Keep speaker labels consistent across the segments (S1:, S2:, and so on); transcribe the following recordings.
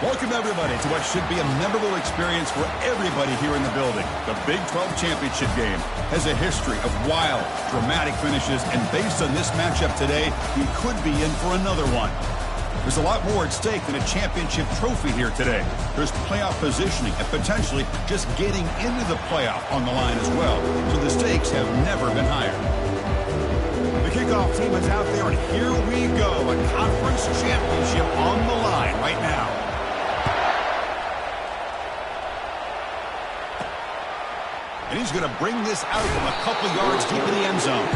S1: Welcome, everybody, to what should be a memorable experience for everybody here in the building. The Big 12 Championship game has a history of wild, dramatic finishes, and based on this matchup today, we could be in for another one. There's a lot more at stake than a championship trophy here today. There's playoff positioning and potentially just getting into the playoff on the line as well, so the stakes have never been higher. The kickoff team is out there, and here we go, a conference championship on the line right now. And he's going to bring this out from a couple yards deep in the end zone.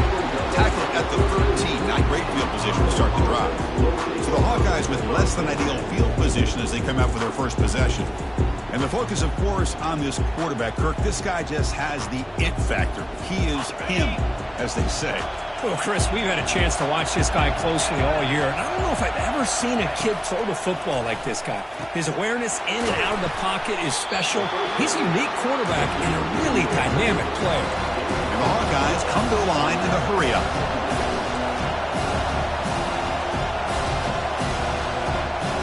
S1: Tackle at the 13. Not great field position to start the drive. So the Hawkeyes with less than ideal field position as they come out for their first possession. And the focus, of course, on this quarterback, Kirk. This guy just has the it factor. He is him, as they say.
S2: Well, Chris, we've had a chance to watch this guy closely all year, and I don't know if I've ever seen a kid throw the football like this guy. His awareness in and out of the pocket is special. He's a unique quarterback and a really dynamic player.
S1: And the Hawkeyes come to the line in a hurry-up.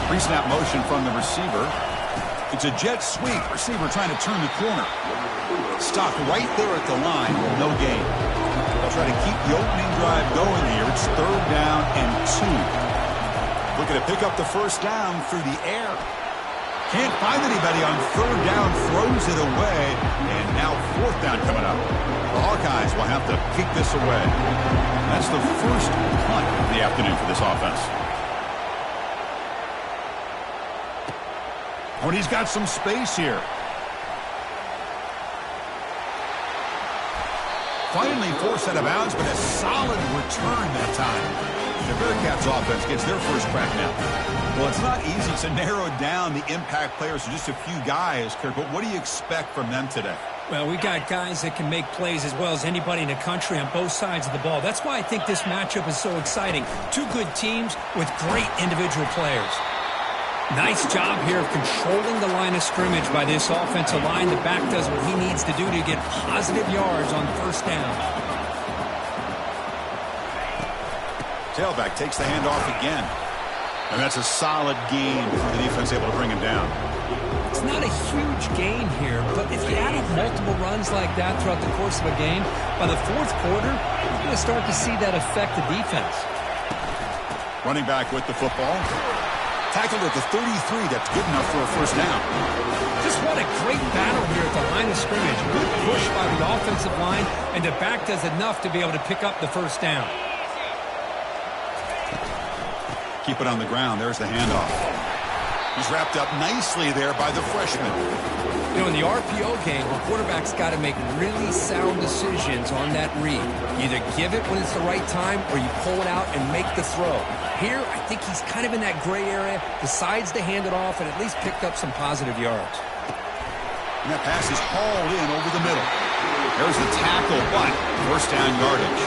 S1: Pre-snap motion from the receiver. It's a jet sweep. Receiver trying to turn the corner. Stopped right there at the line. No gain. They'll try to keep the opening drive going here. It's 3rd down and 2. Looking to pick up the first down through the air. Can't find anybody on 3rd down. Throws it away. And now 4th down coming up. The Hawkeyes will have to kick this away. That's the first punt of the afternoon for this offense. Oh, and he's got some space here. Finally forced out of bounds, but a solid return that time. The Bearcats offense gets their first crack now. Well, it's not easy to narrow down the impact players to just a few guys, Kirk, but what do you expect from them today?
S2: Well, we got guys that can make plays as well as anybody in the country on both sides of the ball. That's why I think this matchup is so exciting. Two good teams with great individual players. Nice job here of controlling the line of scrimmage by this offensive line. The back does what he needs to do to get positive yards on 1st down.
S1: Tailback takes the handoff again. And that's a solid gain for the defense able to bring him down.
S2: It's not a huge gain here, but if you add up multiple runs like that throughout the course of a game, by the 4th quarter, you're going to start to see that affect the defense.
S1: Running back with the football. Tackled at the 33. That's good enough for a first down.
S2: Just what a great battle here at the line of scrimmage. Good push by the offensive line, and the back does enough to be able to pick up the first down.
S1: Keep it on the ground. There's the handoff. He's wrapped up nicely there by the freshman.
S2: You know, in the RPO game, the quarterback's got to make really sound decisions on that read. Either give it when it's the right time, or you pull it out and make the throw. Here, I think he's kind of in that gray area, decides to hand it off, and at least picked up some positive yards.
S1: And that pass is hauled in over the middle. There's the tackle, but first down yardage.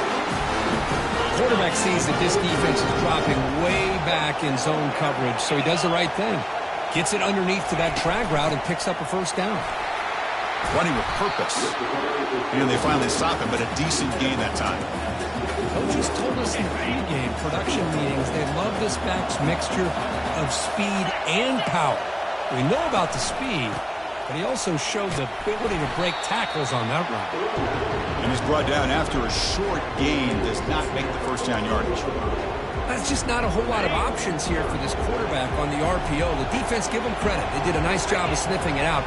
S2: The quarterback sees that this defense is dropping way back in zone coverage, so he does the right thing. Gets it underneath to that drag route and picks up a first down.
S1: Running with purpose. And they finally stop him, but a decent gain that time.
S2: Coaches told us in the pregame production meetings they love this back's mixture of speed and power. We know about the speed, but he also showed the ability to break tackles on that run.
S1: And he's brought down after a short gain, does not make the first down yardage.
S2: That's just not a whole lot of options here for this quarterback on the RPO. The defense, give them credit. They did a nice job of sniffing it out.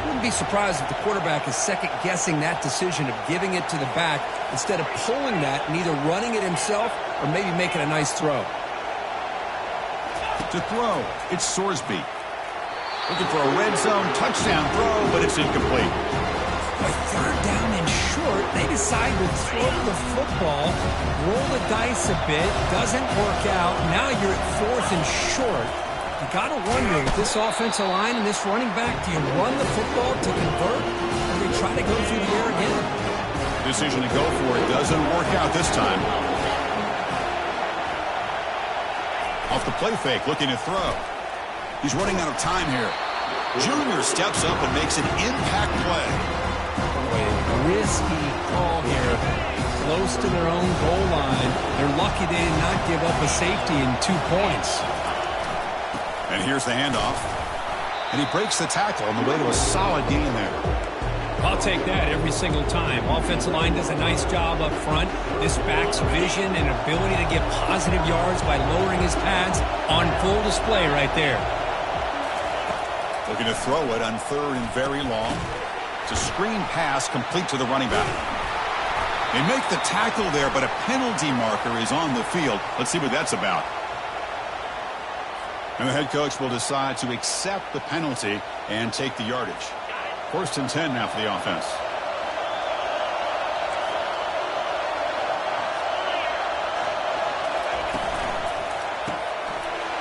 S2: Wouldn't be surprised if the quarterback is second-guessing that decision of giving it to the back instead of pulling that and either running it himself or maybe making a nice throw.
S1: To throw, it's Sorsby. Looking for a red zone touchdown throw, but it's incomplete.
S2: With 3rd down and short, they decide to throw the football, roll the dice a bit, doesn't work out. Now you're at 4th and short. You got to wonder, with this offensive line and this running back, do you run the football to convert, or do you try to go through the air again?
S1: Decision to go for it doesn't work out this time. Off the play fake, looking to throw. He's running out of time here. Junior steps up and makes an impact play.
S2: A risky call here. Close to their own goal line. They're lucky they did not give up a safety in 2 points.
S1: And here's the handoff. And he breaks the tackle on the way to a solid gain there.
S2: I'll take that every single time. Offensive line does a nice job up front. This back's vision and ability to get positive yards by lowering his pads on full display right there.
S1: Looking to throw it on third and very long. It's a screen pass complete to the running back. They make the tackle there, but a penalty marker is on the field. Let's see what that's about. And the head coach will decide to accept the penalty and take the yardage. 1st and 10 now for the offense.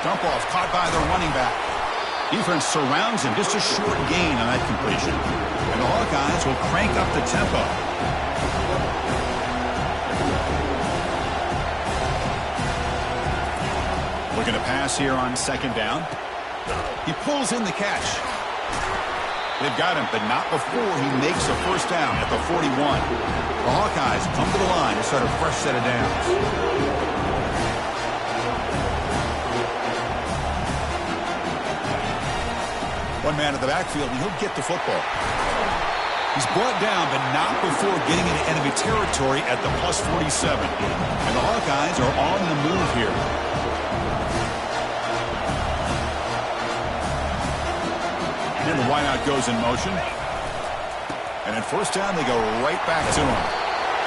S1: Dump off caught by the running back. Defense surrounds him. Just a short gain on that completion. And the Hawkeyes will crank up the tempo. Looking to pass here on 2nd down. He pulls in the catch. They've got him, but not before he makes a 1st down at the 41. The Hawkeyes come to the line to start a fresh set of downs. One man in the backfield, and he'll get the football. He's brought down, but not before getting into enemy territory at the plus 47. And the Hawkeyes are on the move here. And the wideout goes in motion. And at 1st down, they go right back to him.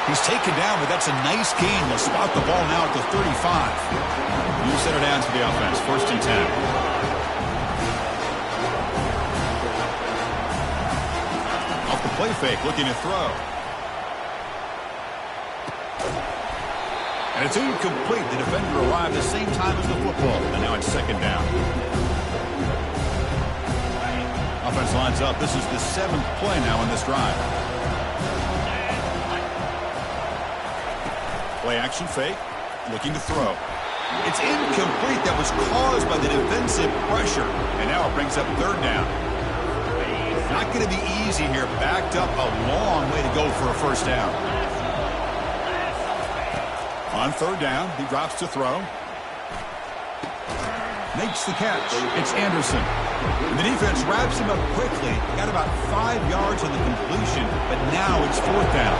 S1: He's taken down, but that's a nice gain. They'll spot the ball now at the 35. New set of downs for the offense. 1st and 10. Off the play fake, looking to throw. And it's incomplete. The defender arrived the same time as the football. And now it's 2nd down. Offense lines up. This is the 7th play now in this drive. Play action fake. Looking to throw. It's incomplete. That was caused by the defensive pressure. And now it brings up 3rd down. Not going to be easy here. Backed up a long way to go for a 1st down. On 3rd down, he drops to throw. Makes the catch. It's Anderson. And the defense wraps him up quickly. Got about 5 yards on the completion, but now it's 4th down.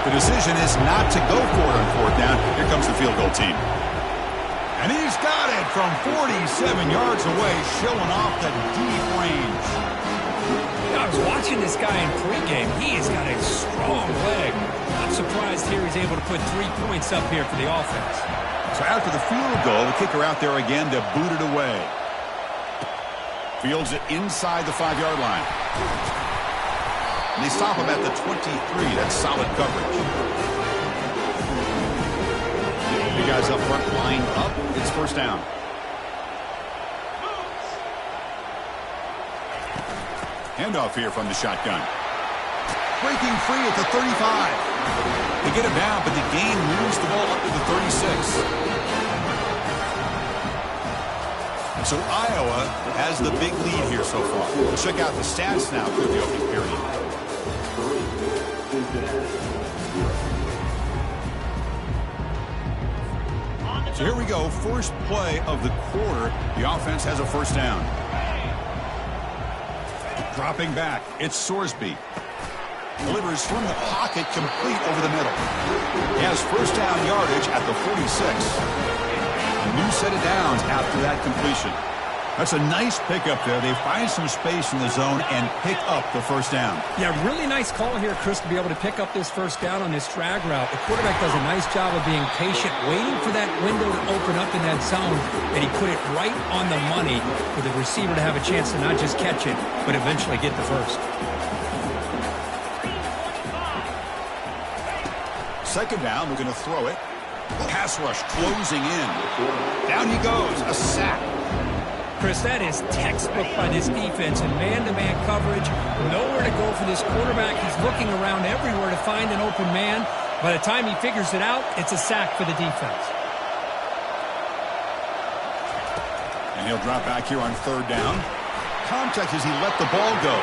S1: The decision is not to go for it on 4th down. Here comes the field goal team. And he's got it from 47 yards away, showing off the deep range.
S2: I was watching this guy in pregame. He has got a strong leg. I'm surprised here he's able to put 3 points up here for the offense.
S1: So after the field goal, the kicker out there again to boot it away. Fields it inside the 5-yard line. And they stop him at the 23. That's solid coverage. The guys up front lined up. It's 1st down. Handoff here from the shotgun. Breaking free at the 35. They get him down, but the gain moves the ball up to the 36. And so Iowa has the big lead here so far. We'll check out the stats now through the opening period. So here we go. First play of the quarter. The offense has a 1st down. Dropping back. It's Sorsby. Delivers from the pocket, complete over the middle. He has 1st down yardage at the 46. A new set of downs after that completion. That's a nice pickup there. They find some space in the zone and pick up the 1st down.
S2: Yeah, really nice call here, Chris, to be able to pick up this 1st down on this drag route. The quarterback does a nice job of being patient, waiting for that window to open up in that zone, and he put it right on the money for the receiver to have a chance to not just catch it, but eventually get the 1st.
S1: 2nd down, looking to throw it. Pass rush closing in. Down he goes, a sack.
S2: Chris, that is textbook by this defense in man-to-man coverage. Nowhere to go for this quarterback. He's looking around everywhere to find an open man. By the time he figures it out, it's a sack for the defense.
S1: And he'll drop back here on 3rd down. Contact as he let the ball go.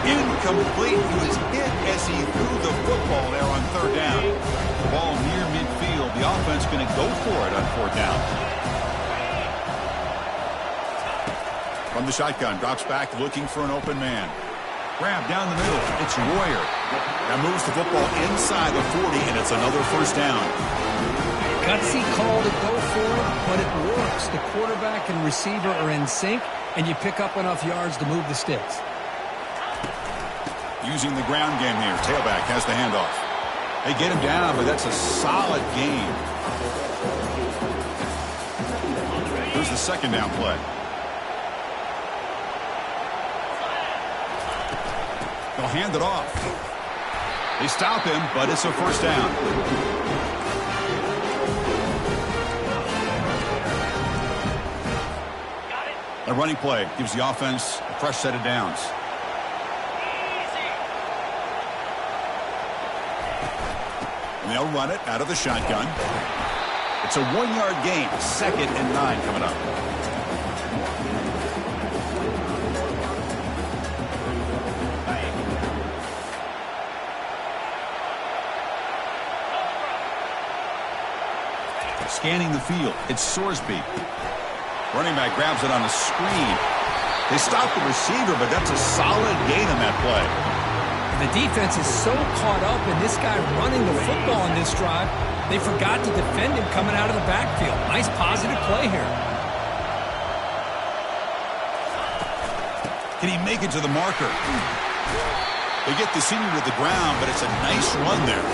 S1: Incomplete. He was hit as he threw the football there on 3rd down. The ball near midfield. The offense going to go for it on 4th down. From the shotgun, drops back looking for an open man. Grab down the middle. It's Royer. That moves the football inside the 40, and it's another first down.
S2: Gutsy call to go for it, but it works. The quarterback and receiver are in sync, and you pick up enough yards to move the sticks.
S1: Using the ground game here. Tailback has the handoff. They get him down, but that's a solid gain. Here's the second down play. They'll hand it off. They stop him, but it's a first down. A running play gives the offense a fresh set of downs. And they'll run it out of the shotgun. It's a 1-yard gain. 2nd and 9 coming up. Scanning the field, it's Sorsby. Running back grabs it on the screen. They stop the receiver, but that's a solid gain on that play.
S2: The defense is so caught up in this guy running the football in this drive, they forgot to defend him coming out of the backfield. Nice positive play here.
S1: Can he make it to the marker? They get the senior to the ground, but it's a nice run there.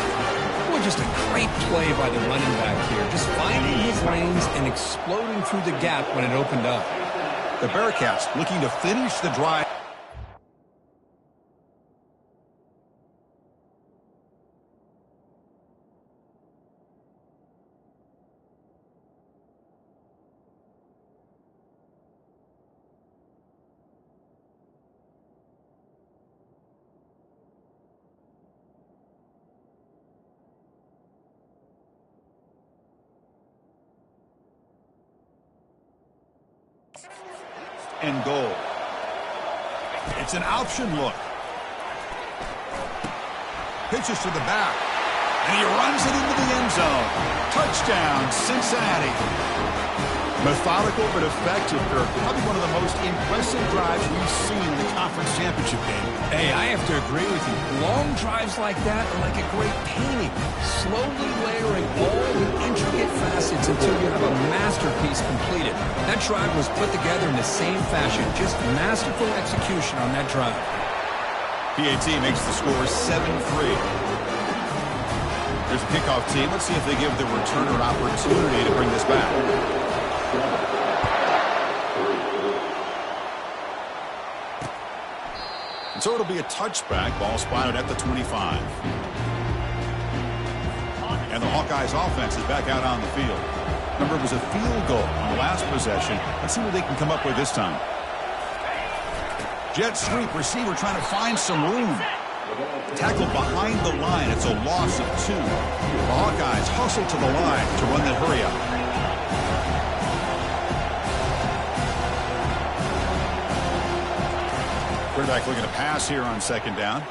S2: Boy, just a great play by the running back here. Just finding his lanes and exploding through the gap when it opened up.
S1: The Bearcats looking to finish the drive. And goal. It's an option look. Pitches to the back. And he runs it into the end zone. Touchdown, Cincinnati. Methodical but effective, Kirk. Probably one of the most impressive drives we've seen in the conference championship game.
S2: Hey, I have to agree with you. Long drives like that are like a great painting. Slowly layering all the intricate facets until you have a masterpiece completed. That drive was put together in the same fashion. Just masterful execution on that drive.
S1: PAT makes the score 7-3. There's a kickoff team. Let's see if they give the returner an opportunity to bring this back. And so it'll be a touchback. Ball spotted at the 25. And the Hawkeyes offense is back out on the field. Remember, it was a field goal on the last possession. Let's see what they can come up with this time. Jet sweep, receiver trying to find some room. Tackled behind the line. It's a loss of 2. The Hawkeyes hustle to the line to run that hurry up. Quarterback looking to pass here on 2nd down.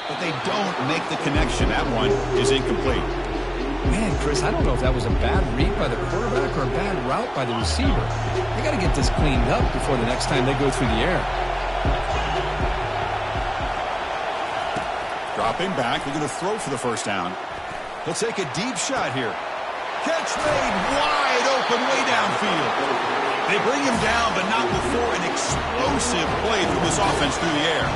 S1: But they don't make the connection. That one is incomplete.
S2: Man, Chris, I don't know if that was a bad read by the quarterback or a bad route by the receiver. They got to get this cleaned up before the next time they go through the air.
S1: Dropping back, looking to throw for the first down. He'll take a deep shot here. Catch made wide open way downfield. They bring him down, but not before an explosive play through this offense through the air.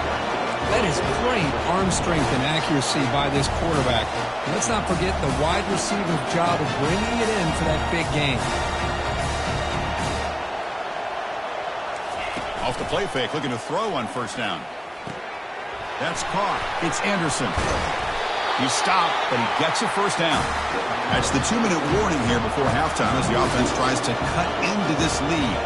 S2: That is great arm strength and accuracy by this quarterback. And let's not forget the wide receiver's job of bringing it in for that big game.
S1: Off the play fake, looking to throw on first down. That's caught. It's Anderson. He stopped, but he gets a first down. That's the 2-minute warning here before halftime as the offense tries to cut into this lead.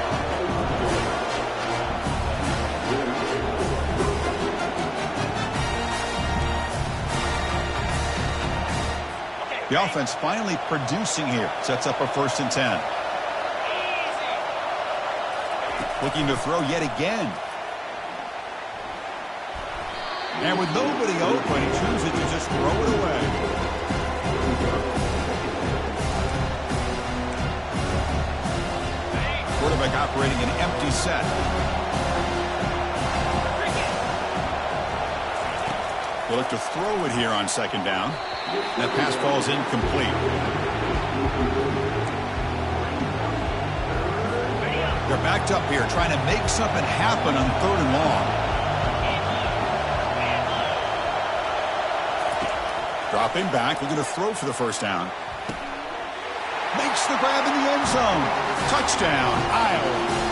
S1: The offense finally producing here. Sets up a 1st and 10. Looking to throw yet again. And with nobody open, he chooses to just throw it away. Quarterback operating an empty set. They'll look to throw it here on second down. That pass falls incomplete. They're backed up here trying to make something happen on 3rd and long. Dropping back, looking to throw for the first down. Makes the grab in the end zone. Touchdown, Iowa.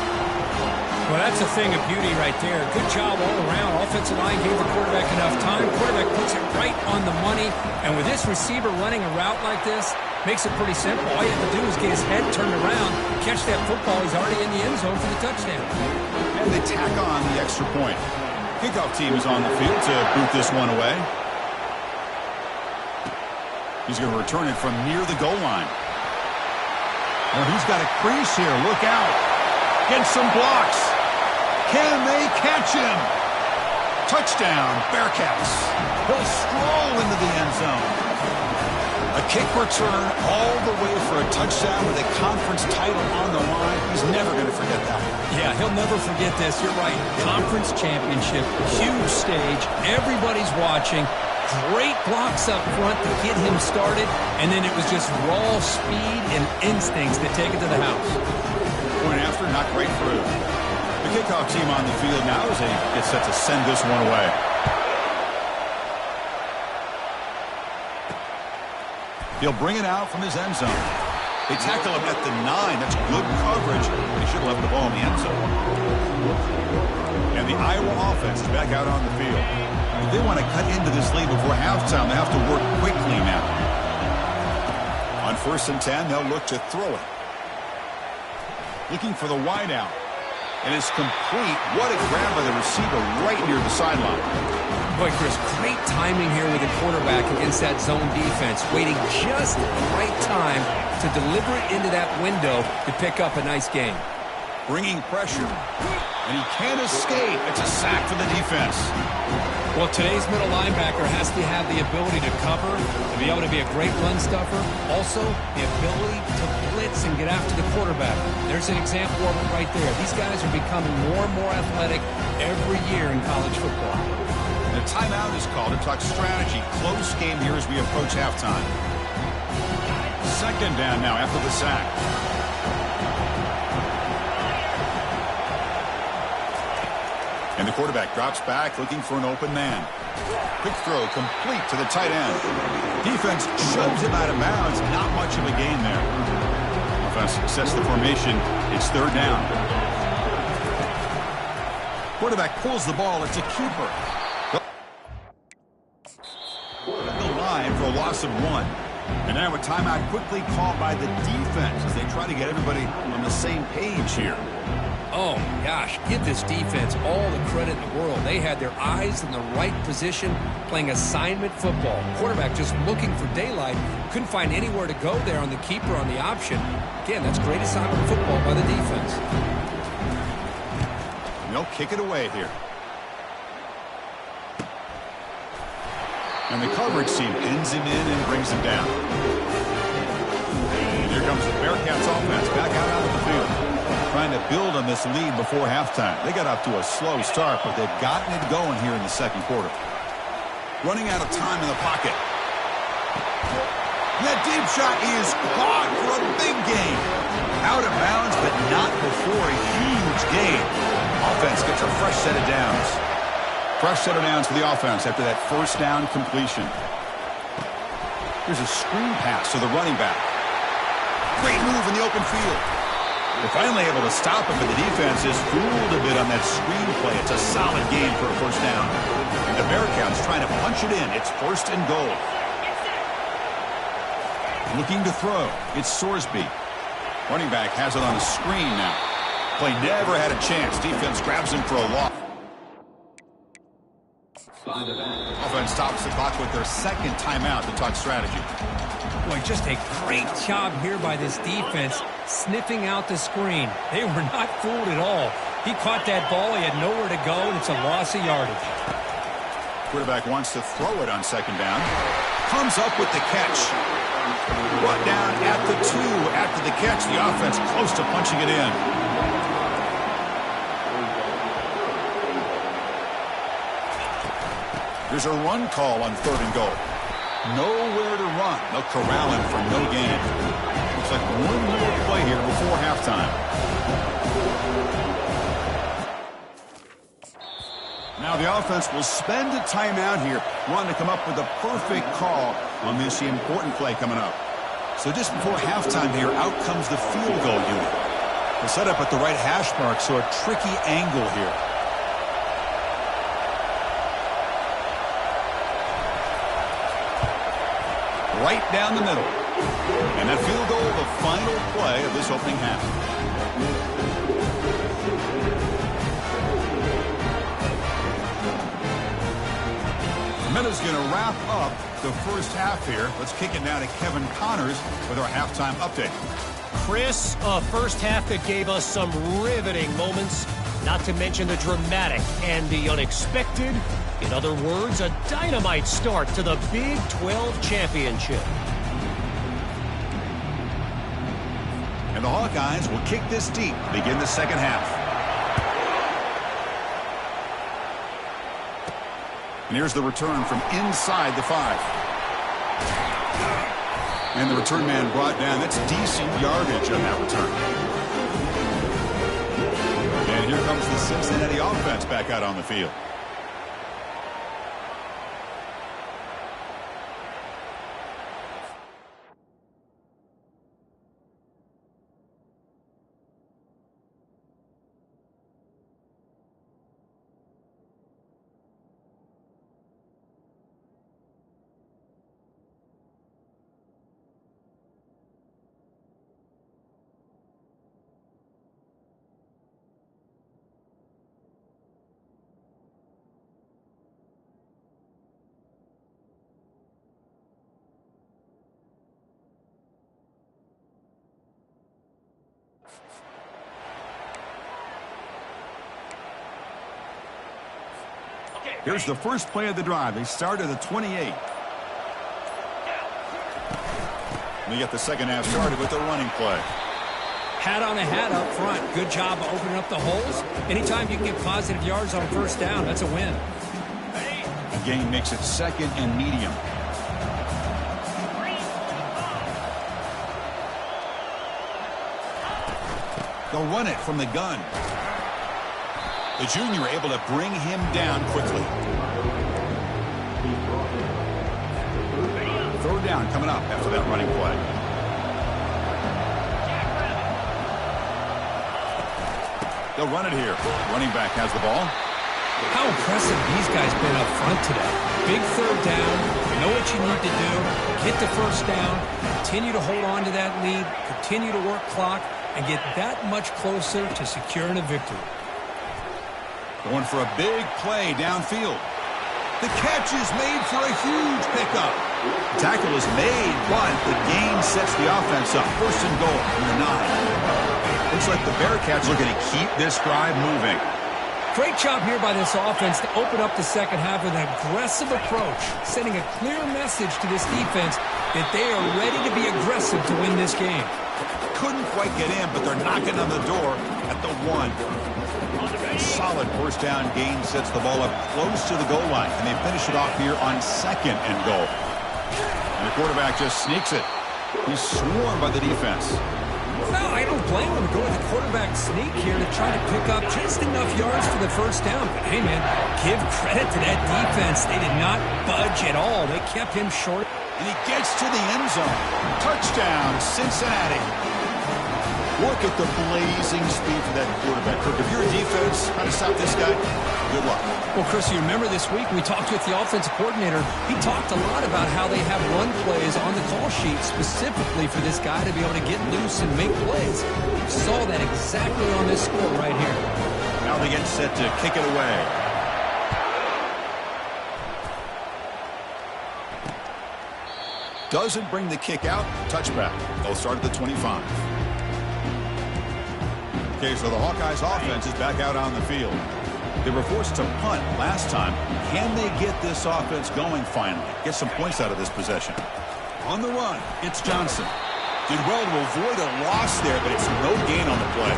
S2: Well, that's a thing of beauty right there. Good job all around. Offensive line gave the quarterback enough time. Quarterback puts it right on the money. And with this receiver running a route like this, makes it pretty simple. All you have to do is get his head turned around, catch that football. He's already in the end zone for the touchdown.
S1: And they tack on the extra point. Kickoff team is on the field to boot this one away. He's going to return it from near the goal line. Oh, he's got a crease here. Look out. Gets some blocks. Can they catch him? Touchdown, Bearcats. He'll stroll into the end zone. A kick return all the way for a touchdown with a conference title on the line. He's never going to forget that one.
S2: Yeah, he'll never forget this. You're right. Conference championship, huge stage. Everybody's watching. Great blocks up front to get him started, and then it was just raw speed and instincts that take it to the house.
S1: Point after, not great through. The kickoff team on the field now as they get set to send this one away. He'll bring it out from his end zone. They tackle him at the 9. That's good coverage. They should have left the ball in the end zone. And the Iowa offense is back out on the field. If they want to cut into this lead before halftime, they have to work quickly now. On 1st and 10, they'll look to throw it. Looking for the wide out. And it's complete. What a grab by the receiver right near the sideline.
S2: Boy, Chris, great timing here with the quarterback against that zone defense, waiting just at the right time to deliver it into that window to pick up a nice gain.
S1: Bringing pressure, and he can't escape. It's a sack for the defense.
S2: Well, today's middle linebacker has to have the ability to cover, to be able to be a great run stuffer, also the ability to blitz and get after the quarterback. There's an example of it right there. These guys are becoming more and more athletic every year in college football.
S1: The timeout is called to talk strategy. Close game here as we approach halftime. Second down now after the sack. And the quarterback drops back looking for an open man. Quick throw complete to the tight end. Defense shoves him out of bounds. Not much of a gain there. Offense sets the formation. It's 3rd down. Quarterback pulls the ball. It's a keeper. The line for a loss of 1. And now a timeout quickly called by the defense as they try to get everybody on the same page here.
S2: Oh, gosh, give this defense all the credit in the world. They had their eyes in the right position, playing assignment football. Quarterback just looking for daylight. Couldn't find anywhere to go there on the keeper on the option. Again, that's great assignment football by the defense.
S1: And they'll kick it away here. And the coverage team pins him in and brings him down. And here comes the Bearcats offense back out onto the field. Trying to build on this lead before halftime. They got off to a slow start, but they've gotten it going here in the second quarter. Running out of time in the pocket. That deep shot is caught for a big gain. Out of bounds, but not before a huge gain. Offense gets a fresh set of downs. Fresh set of downs for the offense after that first down completion. Here's a screen pass to the running back. Great move in the open field. They're finally able to stop it, but the defense is fooled a bit on that screen play. It's a solid game for a first down. And the Bearcats trying to punch it in. It's 1st and goal. Looking to throw. It's Sorsby. Running back has it on a screen now. Play never had a chance. Defense grabs him for a loss. Offense stops the clock with their second timeout to talk strategy.
S2: Boy, just a great job here by this defense, sniffing out the screen. They were not fooled at all. He caught that ball. He had nowhere to go, and it's a loss of yardage.
S1: Quarterback wants to throw it on second down. Comes up with the catch. Brought down at the 2 after the catch. The offense close to punching it in. There's a run call on 3rd and goal. Nowhere to run. They'll corral him for no gain. Looks like one more play here before halftime. Now the offense will spend a timeout here, wanting to come up with a perfect call on this important play coming up. So just before halftime here, out comes the field goal unit. They'll set up at the right hash mark, so a tricky angle here. Right down the middle. And that field goal, the final play of this opening half. Minutes going to wrap up the first half here. Let's kick it now to Kevin Connors with our halftime update.
S3: Chris, a first half that gave us some riveting moments, not to mention the dramatic and the unexpected. In other words, a dynamite start to the Big 12 championship.
S1: And the Hawkeyes will kick this deep to begin the second half. And here's the return from inside the 5. And the return man brought down. That's decent yardage on that return. And here comes the Cincinnati offense back out on the field. Here's the first play of the drive. They start at the 28. And you get the second half started with the running play.
S2: Hat on a hat up front. Good job of opening up the holes. Anytime you can get positive yards on first down, that's a win.
S1: The gain makes it 2nd and medium. They'll run it from the gun. The junior able to bring him down quickly. 3rd down coming up after that running play. They'll run it here. Running back has the ball.
S2: How impressive these guys been up front today. Big 3rd down. You know what you need to do. Get the first down. Continue to hold on to that lead. Continue to work clock. And get that much closer to securing a victory.
S1: Going for a big play downfield. The catch is made for a huge pickup. The tackle is made, but the gain sets the offense up. 1st and goal from the 9. Looks like the Bearcats are going to keep this drive moving.
S2: Great job here by this offense to open up the second half with an aggressive approach, sending a clear message to this defense that they are ready to be aggressive to win this game.
S1: Couldn't quite get in, but they're knocking on the door at the 1. Solid first down gain sets the ball up close to the goal line, and they finish it off here on 2nd and goal. And the quarterback just sneaks it. He's swarmed by the defense.
S2: No, I don't blame him to go with the quarterback sneak here to try to pick up just enough yards for the first down. But hey, man, give credit to that defense. They did not budge at all. They kept him short.
S1: And he gets to the end zone. Touchdown, Cincinnati. Look at the blazing speed for that quarterback. Kirk, if you're a defense, how to stop this guy, good luck.
S2: Well, Chris, you remember this week we talked with the offensive coordinator. He talked a lot about how they have run plays on the call sheet specifically for this guy to be able to get loose and make plays. You saw that exactly on this score right here.
S1: Now they get set to kick it away. Doesn't bring the kick out. Touchback. They'll start at the 25. Okay, so the Hawkeyes offense is back out on the field. They were forced to punt last time. Can they get this offense going finally? Get some points out of this possession. On the run, it's Johnson. Did well to avoid a loss there, but it's no gain on the play.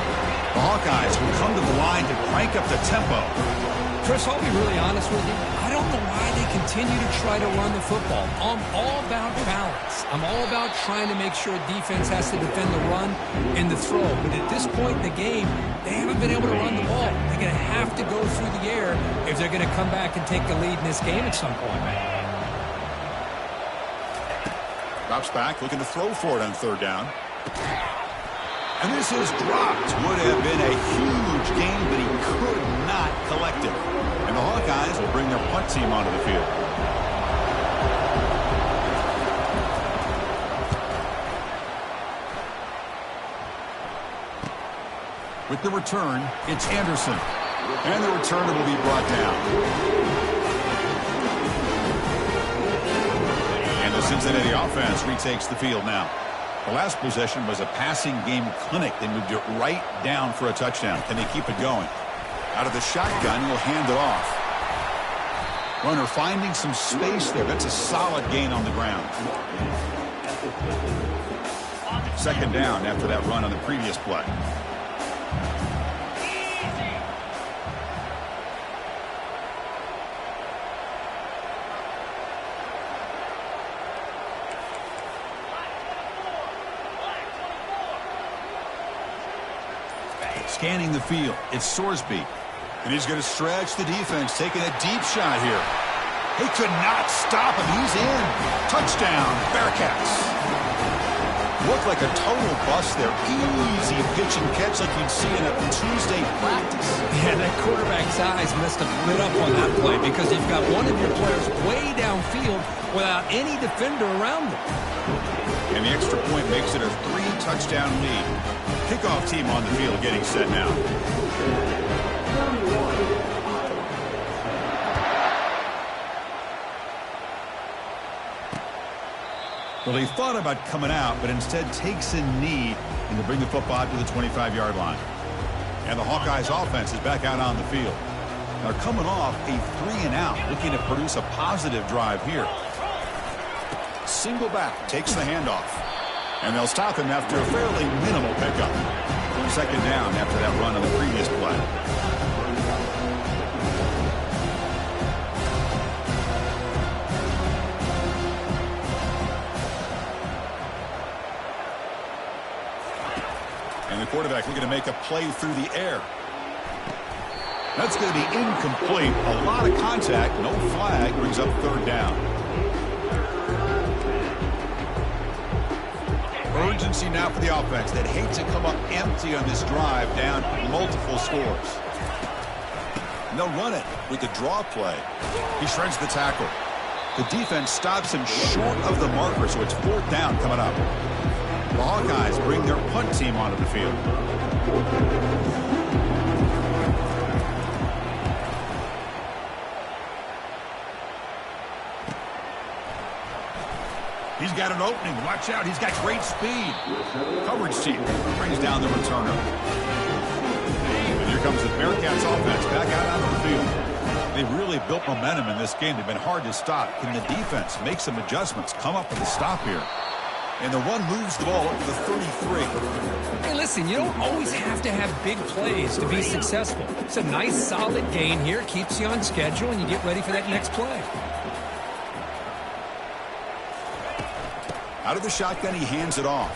S1: The Hawkeyes will come to the line to crank up the tempo.
S2: Chris, I'll be really honest with you. I don't know why they continue to try to run the football. I'm all about balance. I'm all about trying to make sure defense has to defend the run and the throw. But at this point in the game, they haven't been able to run the ball. They're going to have to go through the air if they're going to come back and take the lead in this game at some point.
S1: Drops back, looking to throw for it on third down. And this is dropped. Would have been a huge gain, but he could not collect it. And the Hawkeyes will bring their punt team onto the field. With the return, it's Anderson. And the returner will be brought down. And the Cincinnati offense retakes the field now. The last possession was a passing game clinic. They moved it right down for a touchdown. Can they keep it going? Out of the shotgun, he'll hand it off. Runner finding some space there. That's a solid gain on the ground. Second down after that run on the previous play. Scanning the field, it's Sorsby. And he's going to stretch the defense, taking a deep shot here. He could not stop him. He's in. Touchdown, Bearcats. Looked like a total bust there. Easy pitch and catch like you'd see in a Tuesday practice.
S2: Yeah, that quarterback's eyes must have lit up on that play because you've got one of your players way downfield without any defender around them.
S1: And the extra point makes it a 3-touchdown lead. Kickoff team on the field getting set now. Well, he thought about coming out, but instead takes a knee and to bring the football out to the 25-yard line. And the Hawkeyes offense is back out on the field. They're coming off a 3-and-out, looking to produce a positive drive here. Single back, takes the handoff. And they'll stop him after a fairly minimal pickup. Second down after that run on the previous play. And the quarterback looking to make a play through the air. That's going to be incomplete. A lot of contact, no flag, brings up third down. Urgency now for the offense that hates to come up empty on this drive, down multiple scores. And they'll run it with the draw play. He shreds the tackle. The defense stops him short of the marker, so it's fourth down coming up. The Hawkeyes bring their punt team onto the field. He's got an opening. Watch out. He's got great speed. Coverage team brings down the returner. And here comes the Bearcats offense back out onto the field. They've really built momentum in this game. They've been hard to stop. Can the defense make some adjustments, come up with a stop here? And the run moves the ball up to the 33.
S2: Hey, listen, you don't always have to have big plays to be successful. It's a nice, solid gain here. Keeps you on schedule, and you get ready for that next play.
S1: Out of the shotgun, he hands it off.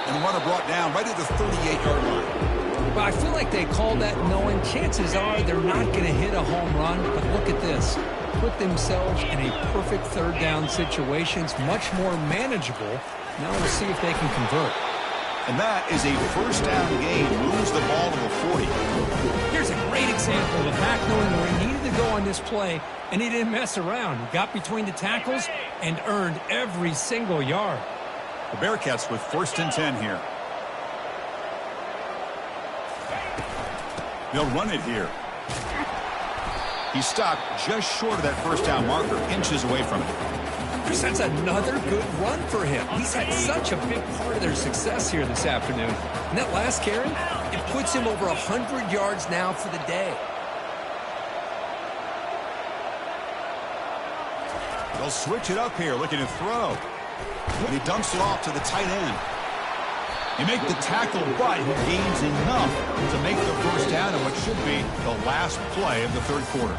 S1: And the runner brought down right at the 38-yard line.
S2: Well, I feel like they called that knowing chances are they're not going to hit a home run. But look at this. Put themselves in a perfect third down situation. It's much more manageable. Now we'll see if they can convert.
S1: And that is a first down gain. Moves the ball to the 40.
S2: Here's a great example of the back knowing where he needed to go on this play, and he didn't mess around. He got between the tackles and earned every single yard.
S1: The Bearcats with first and 10 here. They'll run it here. He stopped just short of that first down marker, inches away from it.
S2: That's another good run for him. He's had such a big part of their success here this afternoon. And that last carry, it puts him over 100 yards now for the day.
S1: They'll switch it up here, looking to throw. And he dumps it off to the tight end. He make the tackle, but he gains enough to make the first down in what should be the last play of the third quarter.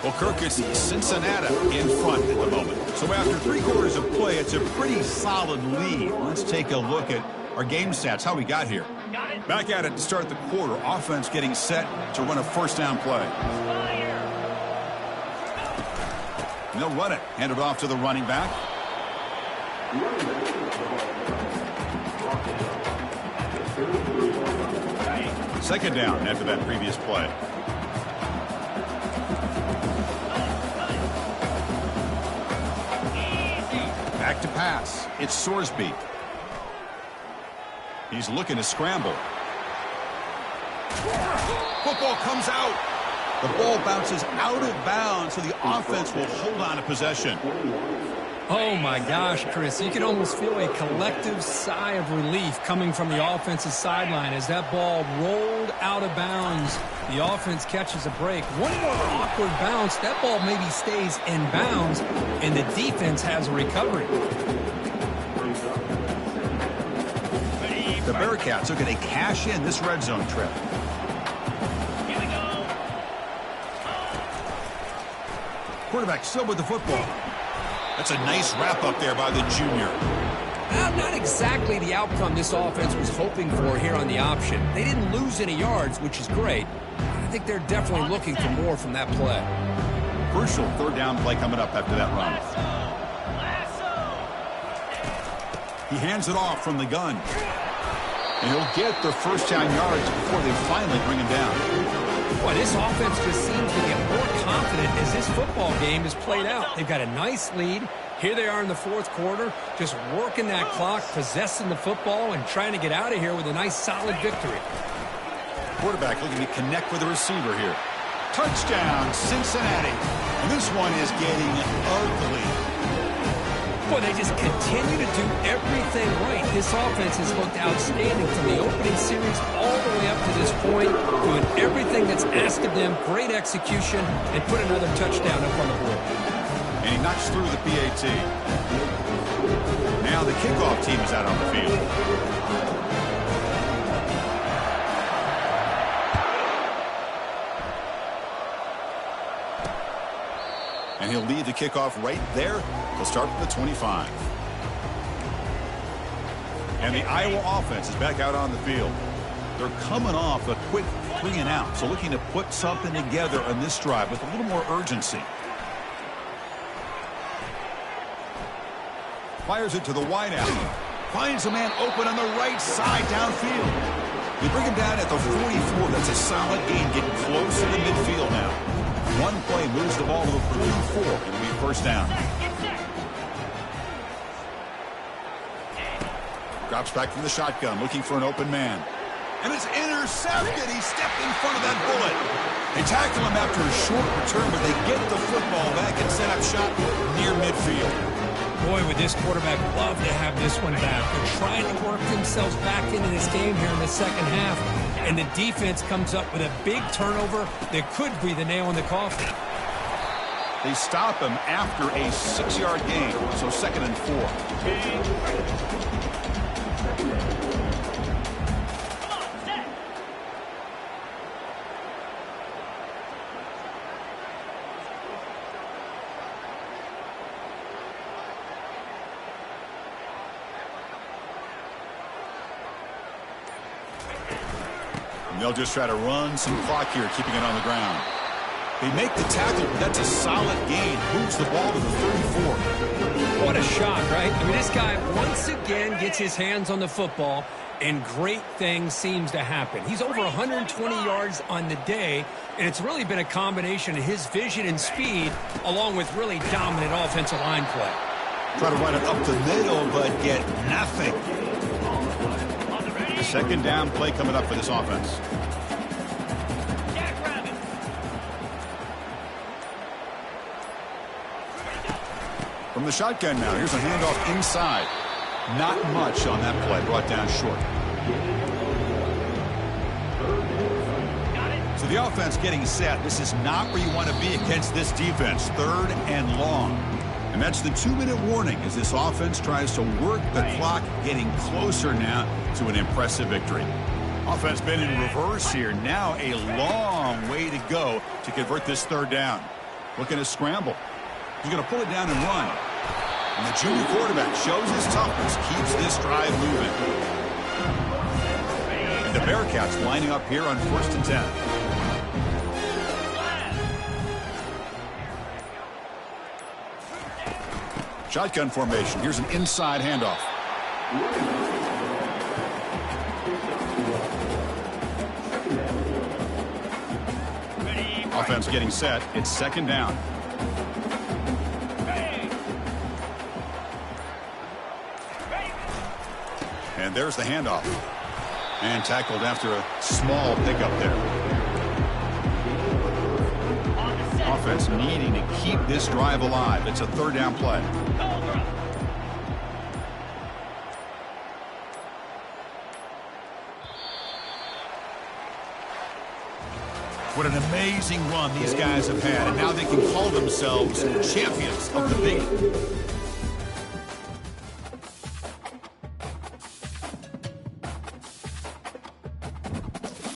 S1: Well, Kirk, it's Cincinnati in front at the moment. So after 3 quarters of play, it's a pretty solid lead. Let's take a look at our game stats, how we got here. Back at it to start the quarter. Offense getting set to run a first down play. And they'll run it. Hand it off to the running back. Second down after that previous play. Back to pass. It's Sorsby. He's looking to scramble. Football comes out. The ball bounces out of bounds, so the offense will hold on to possession.
S2: Oh, my gosh, Chris. You can almost feel a collective sigh of relief coming from the offensive sideline as that ball rolled out of bounds. The offense catches a break. One more awkward bounce. That ball maybe stays in bounds, and the defense has a recovery.
S1: The Bearcats are going to cash in this red zone trip. Quarterback still with the football. That's a nice wrap up there by the junior.
S2: Not exactly the outcome this offense was hoping for here on the option. They didn't lose any yards, which is great. I think they're definitely looking for more from that play.
S1: Crucial third down play coming up after that run. He hands it off from the gun. And he'll get the first down yards before they finally bring him down.
S2: Boy, this offense just seems to get more confident as this football game is played out. They've got a nice lead. Here they are in the fourth quarter, just working that clock, possessing the football, and trying to get out of here with a nice, solid victory.
S1: Quarterback looking to connect with the receiver here. Touchdown, Cincinnati. And this one is getting ugly.
S2: Boy, they just continue to do everything right. This offense has looked outstanding from the opening series all the way up to this point, doing everything that's asked of them, great execution, and put another touchdown up on the board.
S1: And he knocks through the PAT. Now the kickoff team is out on the field. And he'll lead the kickoff right there. He'll start from the 25. And the Iowa offense is back out on the field. They're coming off a quick 3-and-out, so looking to put something together on this drive with a little more urgency. Fires it to the wideout. Finds a man open on the right side downfield. They bring him down at the 44. That's a solid gain, getting close to the midfield now. One play moves the ball to the 44. It'll be a first down. Drops back from the shotgun, looking for an open man. And it's intercepted. He stepped in front of that bullet. They tackle him after a short return, but they get the football back and set up shop near midfield.
S2: Boy, would this quarterback love to have this one back. They're trying to work themselves back into this game here in the second half. And the defense comes up with a big turnover that could be the nail in the coffin.
S1: They stop him after a 6-yard gain, so 2nd and 4. And they'll just try to run some clock here, keeping it on the ground. They make the tackle, but that's a solid gain. Moves the ball to the 34.
S2: What a shot, right? I mean, this guy once again gets his hands on the football, and great things seems to happen. He's over 120 yards on the day, and it's really been a combination of his vision and speed, along with really dominant offensive line play.
S1: Try to run it up the middle, but get nothing. The second down play coming up for this offense. From the shotgun now, here's a handoff inside. Not much on that play, brought down short. So the offense getting set. This is not where you want to be against this defense. 3rd and long. And that's the 2-minute warning as this offense tries to work the clock, getting closer now to an impressive victory. Offense been in reverse here. Now a long way to go to convert this third down. Looking to scramble. He's going to pull it down and run. And the junior quarterback shows his toughness, keeps this drive moving. And the Bearcats lining up here on 1st and 10. Shotgun formation. Here's an inside handoff. Offense getting set. It's 2nd down. And there's the handoff. And tackled after a small pickup there. Offense needing to keep this drive alive. It's a 3rd down play. What an amazing run these guys have had, and now they can call themselves champions of the Big.